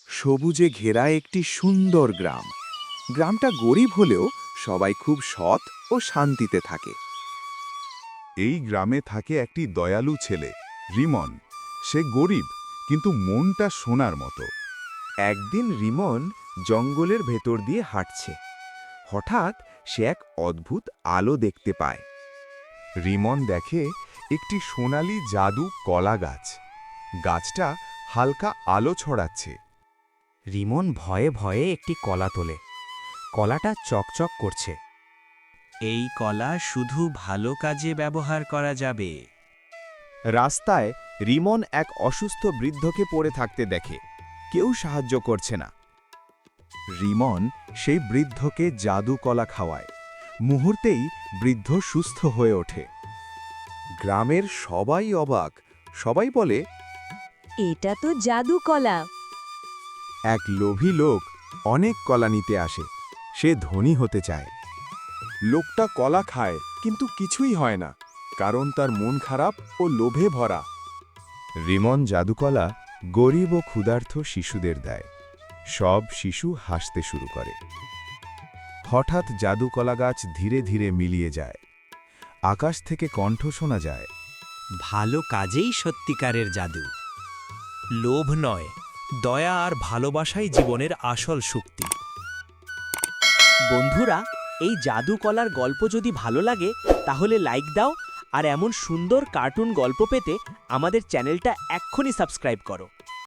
সবুজে ঘেরা একটি সুন্দর গ্রাম। গ্রামটা গরিব হলেও সবাই খুব সৎ ও শান্তিতে থাকে। এই গ্রামে থাকে একটি দয়ালু ছেলে, রিমন। সে গরিব, কিন্তু মনটা সোনার মতো। একদিন রিমন জঙ্গলের ভেতর দিয়ে হাঁটছে। হঠাৎ সে এক অদ্ভুত আলো দেখতে পায়। রিমন দেখে একটি সোনালী জাদু কলা গাছ। গাছটা হালকা আলো ছড়াচ্ছে। রিমন ভয়ে ভয়ে একটি কলা তোলে। কলাটা চকচক করছে। এই কলা শুধু ভালো কাজে ব্যবহার করা যাবে। রাস্তায় রিমন এক অসুস্থ বৃদ্ধকে পড়ে থাকতে দেখে। কেউ সাহায্য করছে না। রিমন সেই বৃদ্ধকে জাদু কলা খাওয়ায়। মুহূর্তেই বৃদ্ধ সুস্থ হয়ে ওঠে। গ্রামের সবাই অবাক। সবাই বলে, এটা তো জাদু কলা। এক লোভী লোক অনেক কলা নিতে আসে। সে ধনী হতে চায়। লোকটা কলা খায়, কিন্তু কিছুই হয় না, কারণ তার মন খারাপ ও লোভে ভরা। রিমন জাদুকলা গরিব ও ক্ষুধার্ত শিশুদের দেয়। সব শিশু হাসতে শুরু করে। হঠাৎ জাদুকলা গাছ ধীরে ধীরে মিলিয়ে যায়। আকাশ থেকে কণ্ঠ শোনা যায়। ভালো কাজেই সত্যিকারের জাদু। লোভ নয়, দয়া আর ভালোবাসাই জীবনের আসল শক্তি। বন্ধুরা, এই জাদু কলার গল্প যদি ভালো লাগে তাহলে লাইক দাও, আর এমন সুন্দর কার্টুন গল্প পেতে আমাদের চ্যানেলটা এক্ষুনি সাবস্ক্রাইব করো।